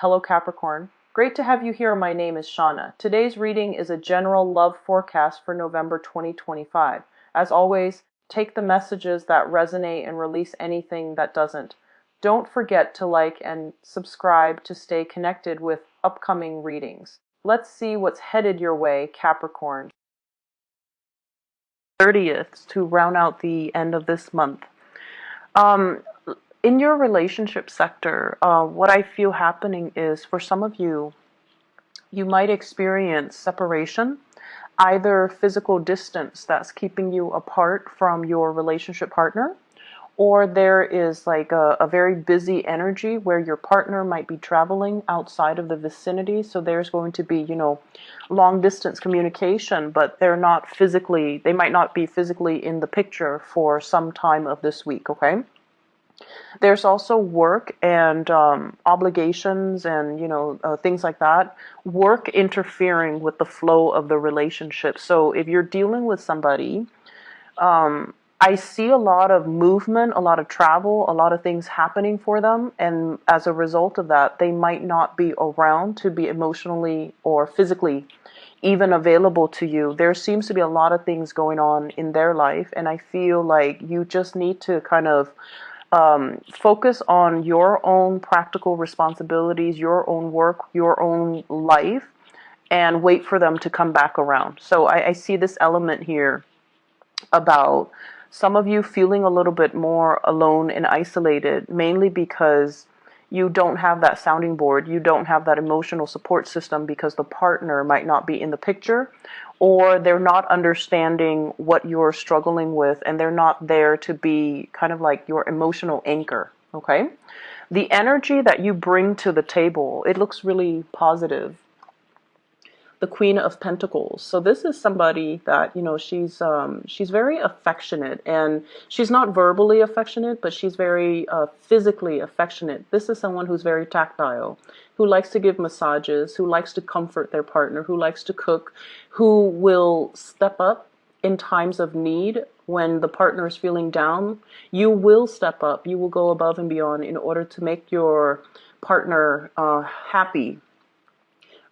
Hello Capricorn. Great to have you here. My name is Shauna. Today's reading is a general love forecast for November 2025. As always, take the messages that resonate and release anything that doesn't. Don't forget to like and subscribe to stay connected with upcoming readings. Let's see what's headed your way, Capricorn. 30th to round out the end of this month. In your relationship sector, what I feel happening is for some of you, you might experience separation, either physical distance that's keeping you apart from your relationship partner, or there is like a very busy energy where your partner might be traveling outside of the vicinity. So there's going to be, long distance communication, but they might not be physically in the picture for some time of this week, okay? There's also work and obligations and, things like that. Work interfering with the flow of the relationship. So if you're dealing with somebody, I see a lot of movement, a lot of travel, a lot of things happening for them. And as a result of that, they might not be around to be emotionally or physically even available to you. There seems to be a lot of things going on in their life. And I feel like you just need to kind of focus on your own practical responsibilities, your own work, your own life, and wait for them to come back around. So I see this element here about some of you feeling a little bit more alone and isolated, mainly because you don't have that sounding board, you don't have that emotional support system because the partner might not be in the picture, or they're not understanding what you're struggling with, and they're not there to be kind of like your emotional anchor, okay? The energy that you bring to the table, it looks really positive. The Queen of Pentacles. So this is somebody that, she's very affectionate, and she's not verbally affectionate, but she's very physically affectionate. This is someone who's very tactile, who likes to give massages, who likes to comfort their partner, who likes to cook, who will step up in times of need. When the partner is feeling down, you will step up. You will go above and beyond in order to make your partner happy.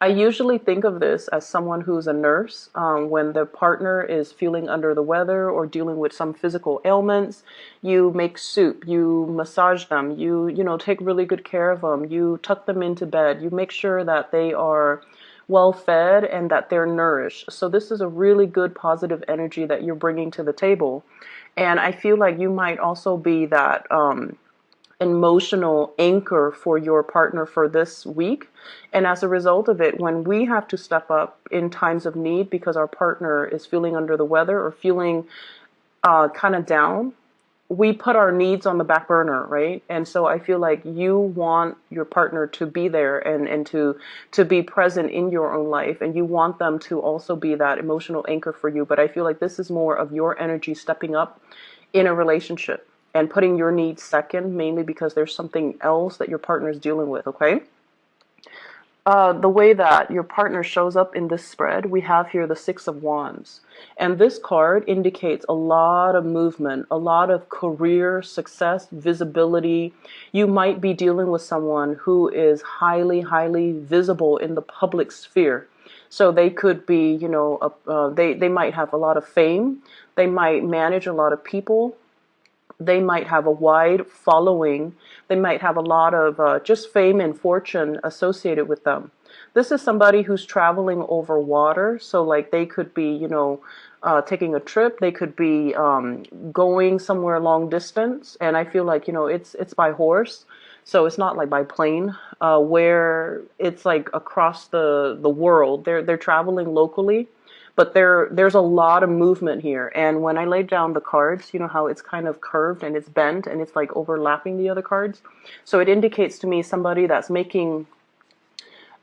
I usually think of this as someone who's a nurse. When the partner is feeling under the weather or dealing with some physical ailments, you make soup, you massage them, you take really good care of them, you tuck them into bed, you make sure that they are well fed and that they're nourished. So this is a really good positive energy that you're bringing to the table. And I feel like you might also be that emotional anchor for your partner for this week. And as a result of it, when we have to step up in times of need because our partner is feeling under the weather or feeling kind of down, we put our needs on the back burner, right? And so I feel like you want your partner to be there and to be present in your own life, and you want them to also be that emotional anchor for you. But I feel like this is more of your energy stepping up in a relationship and putting your needs second, mainly because there's something else that your partner is dealing with, okay? The way that your partner shows up in this spread, we have here the Six of Wands. And this card indicates a lot of movement, a lot of career success, visibility. You might be dealing with someone who is highly, highly visible in the public sphere. So they could be, they might have a lot of fame. They might manage a lot of people. They might have a wide following. They might have a lot of just fame and fortune associated with them. This is somebody who's traveling over water. So like they could be, taking a trip. They could be going somewhere long distance. And I feel like, it's by horse. So it's not like by plane, where it's like across the world. They're traveling locally. But there's a lot of movement here. And when I laid down the cards, you know how it's kind of curved and it's bent and it's like overlapping the other cards. So it indicates to me somebody that's making,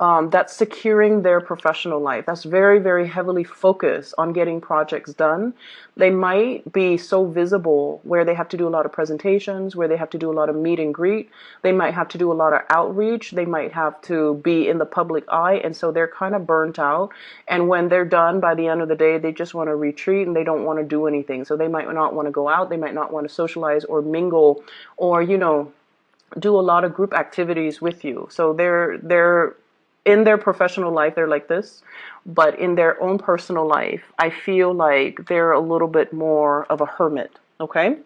that's securing their professional life. That's very, very heavily focused on getting projects done. They might be so visible where they have to do a lot of presentations, where they have to do a lot of meet and greet. They might have to do a lot of outreach. They might have to be in the public eye. And so they're kind of burnt out. And when they're done, by the end of the day, they just want to retreat and they don't want to do anything. So they might not want to go out. They might not want to socialize or mingle or, do a lot of group activities with you. So they're in their professional life, they're like this, but in their own personal life, I feel like they're a little bit more of a hermit. Okay.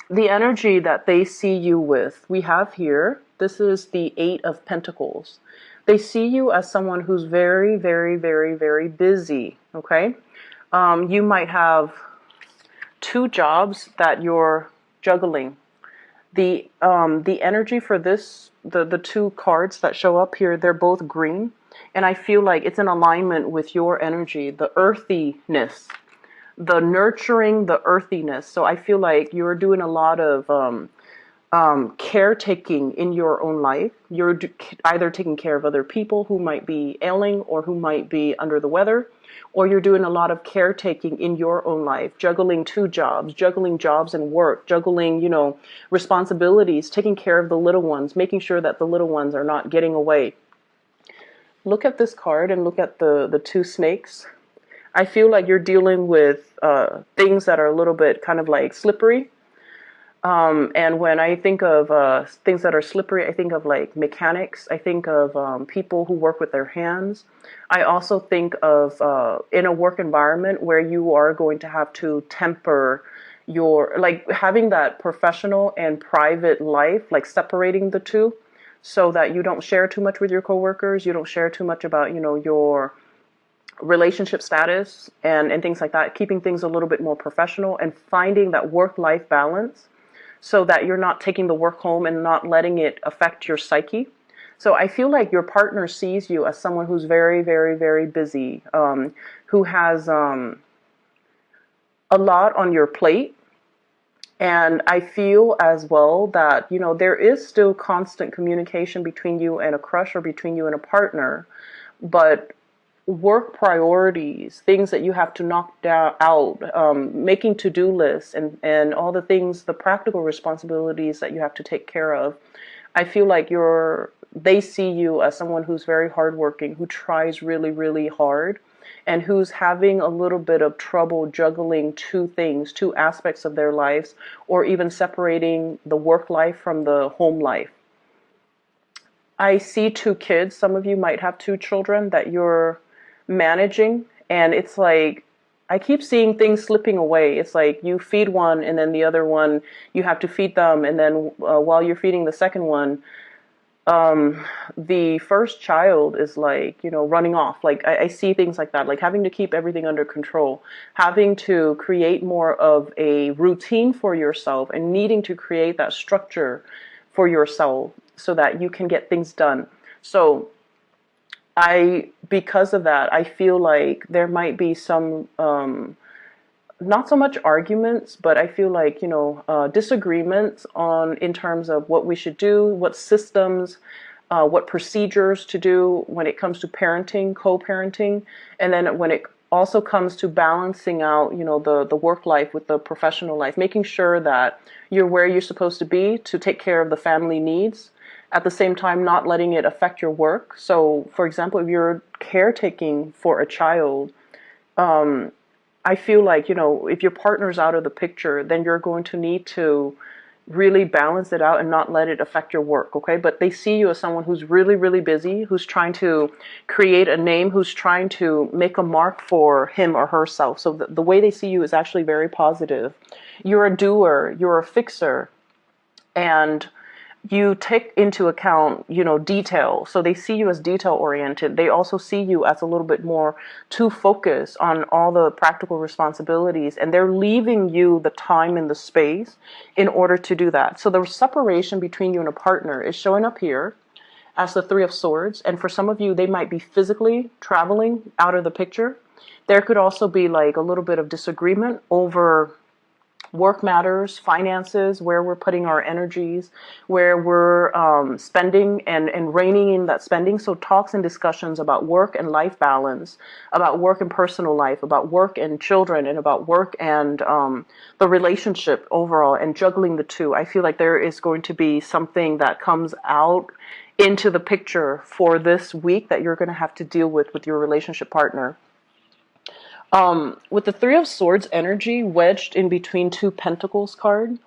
The energy that they see you with, we have here, this is the Eight of Pentacles. They see you as someone who's very, very, very, very busy. Okay. You might have two jobs that you're juggling. The energy for this, the two cards that show up here, they're both green, and I feel like it's in alignment with your energy, the earthiness, the nurturing, the earthiness. So I feel like you're doing a lot of caretaking in your own life. You're either taking care of other people who might be ailing or who might be under the weather, or you're doing a lot of caretaking in your own life, juggling two jobs, juggling jobs and work, juggling, responsibilities, taking care of the little ones, making sure that the little ones are not getting away. Look at this card and look at the two snakes. I feel like you're dealing with things that are a little bit kind of like slippery. And when I think of things that are slippery, I think of like mechanics. I think of people who work with their hands. I also think of in a work environment where you are going to have to temper your, like having that professional and private life, like separating the two so that you don't share too much with your coworkers. You don't share too much about, your relationship status and things like that, keeping things a little bit more professional and finding that work-life balance, so that you're not taking the work home and not letting it affect your psyche. So I feel like your partner sees you as someone who's very, very, very busy, who has a lot on your plate. And I feel as well that, there is still constant communication between you and a crush or between you and a partner, but work priorities, things that you have to knock out, making to-do lists and all the things, the practical responsibilities that you have to take care of. I feel like they see you as someone who's very hardworking, who tries really, really hard, and who's having a little bit of trouble juggling two things, two aspects of their lives, or even separating the work life from the home life. I see two kids. Some of you might have two children that you're managing, and it's like I keep seeing things slipping away. It's like you feed one and then the other one you have to feed them, and then while you're feeding the second one, the first child is like, running off. Like I see things like that, like having to keep everything under control, having to create more of a routine for yourself and needing to create that structure for yourself so that you can get things done. So because of that, I feel like there might be some, not so much arguments, but I feel like, disagreements in terms of what we should do, what systems, what procedures to do when it comes to parenting, co-parenting, and then when it also comes to balancing out, the work life with the professional life, making sure that you're where you're supposed to be to take care of the family needs, at the same time not letting it affect your work. So, for example, if you're caretaking for a child, I feel like, if your partner's out of the picture, then you're going to need to really balance it out and not let it affect your work, okay? But they see you as someone who's really, really busy, who's trying to create a name, who's trying to make a mark for him or herself. So the way they see you is actually very positive. You're a doer, you're a fixer, and you take into account, detail. So they see you as detail oriented. They also see you as a little bit more to focus on all the practical responsibilities, and they're leaving you the time and the space in order to do that. So the separation between you and a partner is showing up here as the Three of Swords. And for some of you, they might be physically traveling out of the picture. There could also be like a little bit of disagreement over work matters, finances, where we're putting our energies, where we're spending and reining in that spending. So talks and discussions about work and life balance, about work and personal life, about work and children, and about work and the relationship overall, and juggling the two. I feel like there is going to be something that comes out into the picture for this week that you're going to have to deal with your relationship partner. With the Three of Swords energy wedged in between two Pentacles card,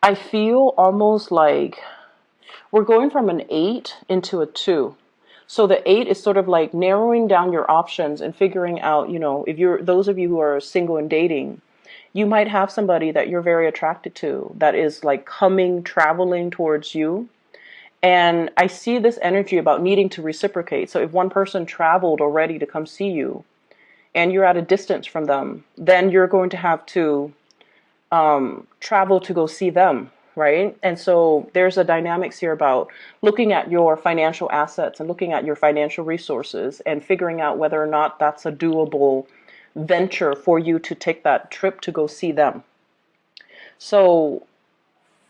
I feel almost like we're going from an 8 into a 2. So the 8 is sort of like narrowing down your options and figuring out, if you're those of you who are single and dating, you might have somebody that you're very attracted to that is like coming, traveling towards you. And I see this energy about needing to reciprocate. So if one person traveled already to come see you and you're at a distance from them, then you're going to have to travel to go see them, right? And so there's a dynamics here about looking at your financial assets and looking at your financial resources and figuring out whether or not that's a doable venture for you to take that trip to go see them. So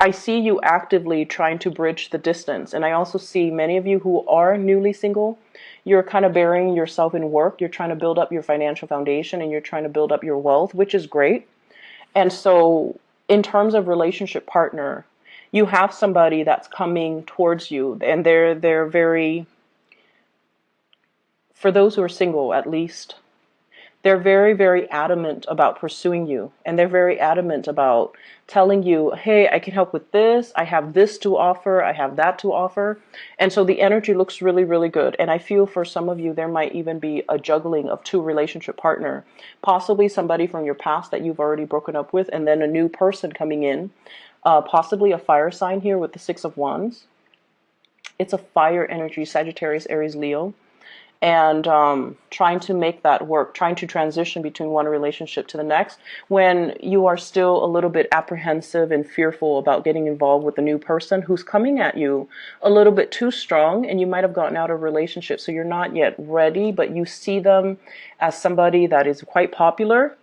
I see you actively trying to bridge the distance. And I also see many of you who are newly single, you're kind of burying yourself in work. You're trying to build up your financial foundation and you're trying to build up your wealth, which is great. And so in terms of relationship partner, you have somebody that's coming towards you and they're very, for those who are single at least, they're very, very adamant about pursuing you. And they're very adamant about telling you, hey, I can help with this. I have this to offer. I have that to offer. And so the energy looks really, really good. And I feel for some of you, there might even be a juggling of two relationship partner, possibly somebody from your past that you've already broken up with, and then a new person coming in, possibly a fire sign here with the Six of Wands. It's a fire energy, Sagittarius, Aries, Leo. And trying to make that work, trying to transition between one relationship to the next when you are still a little bit apprehensive and fearful about getting involved with a new person who's coming at you a little bit too strong, and you might have gotten out of a relationship, so you're not yet ready, but you see them as somebody that is quite popular.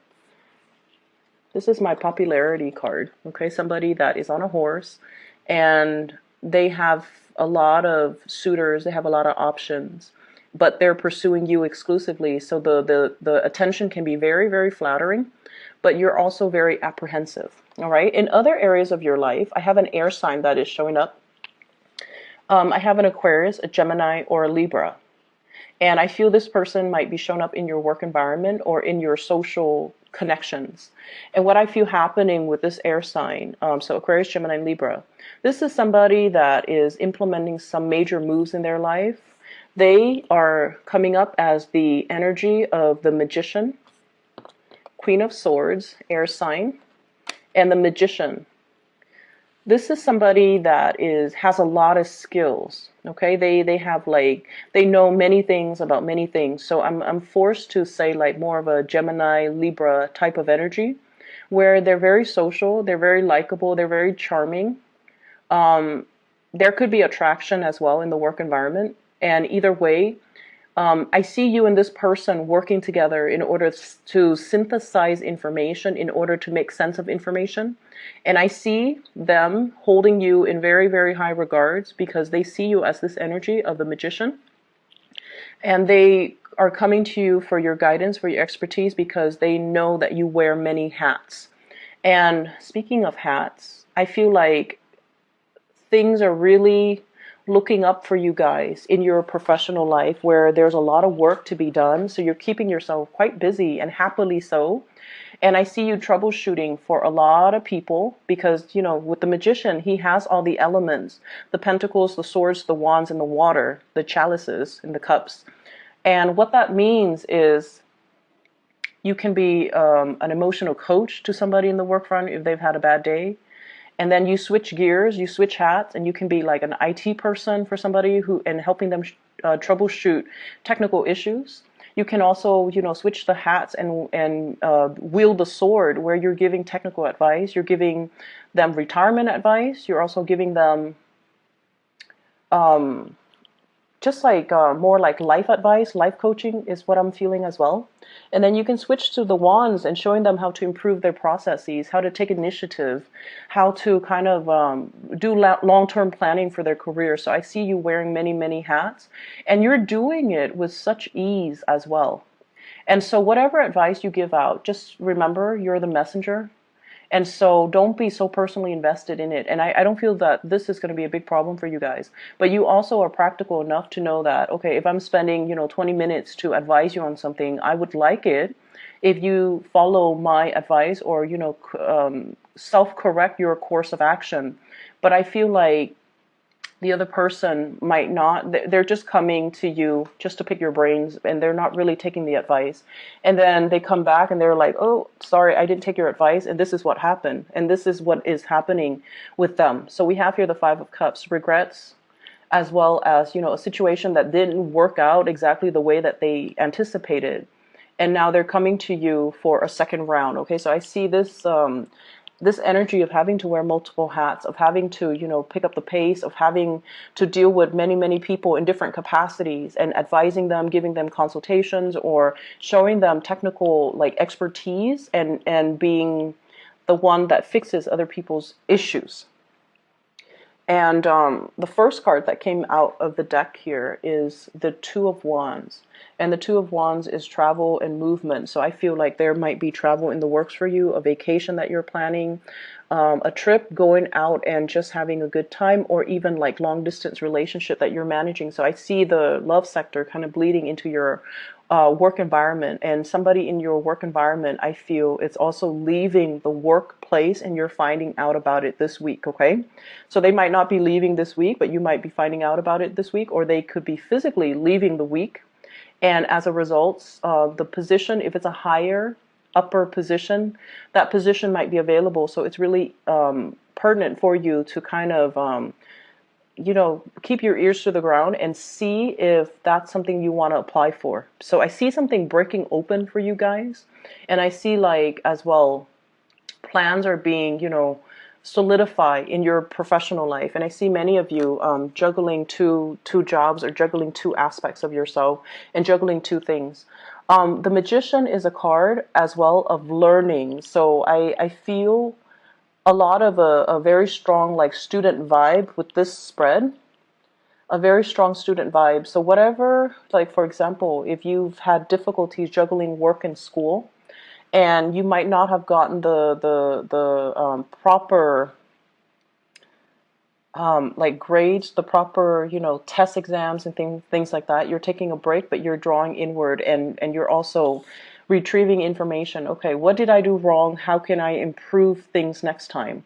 This is my popularity card, okay? Somebody that is on a horse, and they have a lot of suitors, they have a lot of options, but they're pursuing you exclusively. So the attention can be very, very flattering, but you're also very apprehensive. All right. In other areas of your life, I have an air sign that is showing up. I have an Aquarius, a Gemini, or a Libra. And I feel this person might be shown up in your work environment or in your social connections. And what I feel happening with this air sign, so Aquarius, Gemini, Libra, this is somebody that is implementing some major moves in their life. They are coming up as the energy of the Magician, Queen of Swords, air sign, and the Magician. This is somebody that has a lot of skills. Okay, they have they know many things about many things. So I'm forced to say like more of a Gemini, Libra type of energy, where they're very social, they're very likable, they're very charming. There could be attraction as well in the work environment. And either way, I see you and this person working together in order to synthesize information, in order to make sense of information. And I see them holding you in very, very high regards because they see you as this energy of the Magician. And they are coming to you for your guidance, for your expertise, because they know that you wear many hats. And speaking of hats, I feel like things are really looking up for you guys in your professional life where there's a lot of work to be done. So you're keeping yourself quite busy and happily so. And I see you troubleshooting for a lot of people because, with the Magician, he has all the elements, the pentacles, the swords, the wands, and the water, the chalices and the cups. And what that means is you can be an emotional coach to somebody in the work front if they've had a bad day. And then you switch gears, you switch hats, and you can be like an IT person for somebody and helping them troubleshoot technical issues. You can also, switch the hats and wield the sword where you're giving technical advice. You're giving them retirement advice. You're also giving them just like more like life advice, life coaching is what I'm feeling as well. And then you can switch to the wands and showing them how to improve their processes, how to take initiative, how to kind of do long-term planning for their career. So I see you wearing many, many hats, and you're doing it with such ease as well. And so whatever advice you give out, just remember you're the messenger. And so don't be so personally invested in it. And I don't feel that this is going to be a big problem for you guys. But you also are practical enough to know that, okay, if I'm spending, 20 minutes to advise you on something, I would like it if you follow my advice or, self-correct your course of action. But I feel like the other person might not. They're just coming to you just to pick your brains, and they're not really taking the advice. And then they come back and they're like, oh, sorry, I didn't take your advice, and this is what happened, and this is what is happening with them. So we have here the Five of Cups, regrets, as well as, a situation that didn't work out exactly the way that they anticipated. And now they're coming to you for a second round. Okay, so I see this energy of having to wear multiple hats, of having to, pick up the pace, of having to deal with many, many people in different capacities and advising them, giving them consultations, or showing them technical like expertise, and being the one that fixes other people's issues. And the first card that came out of the deck here is the Two of Wands. And the Two of Wands is travel and movement. So I feel like there might be travel in the works for you, a vacation that you're planning, a trip, going out and just having a good time, or even like long distance relationship that you're managing. So I see the love sector kind of bleeding into your work environment, and somebody in your work environment, I feel, it's also leaving the workplace, and you're finding out about it this week. Okay, so they might not be leaving this week, but you might be finding out about it this week, or they could be physically leaving the week, and as a result, the position, if it's a higher upper position, that position might be available. So it's really pertinent for you to kind of keep your ears to the ground and see if that's something you want to apply for. So I see something breaking open for you guys. And I see, like, as well, plans are being, solidify in your professional life. And I see many of you juggling two jobs, or juggling two aspects of yourself, and juggling two things. The Magician is a card as well of learning. So I feel a lot of a very strong like student vibe with this spread, a very strong student vibe. So whatever, like for example, if you've had difficulties juggling work and school, and you might not have gotten the proper like grades, the proper test exams and things like that, you're taking a break, but you're drawing inward, and you're also retrieving information. Okay, what did I do wrong? How can I improve things next time?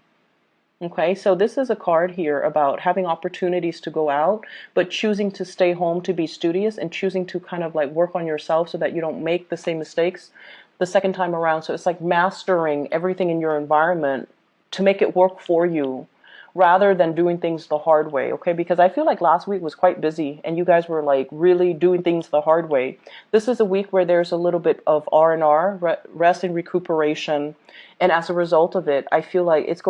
Okay, so this is a card here about having opportunities to go out, but choosing to stay home to be studious, and choosing to kind of like work on yourself so that you don't make the same mistakes the second time around. So it's like mastering everything in your environment to make it work for you, rather than doing things the hard way. Okay, because I feel like last week was quite busy and you guys were like really doing things the hard way. This is a week where there's a little bit of R&R, rest and recuperation, and as a result of it, I feel like it's going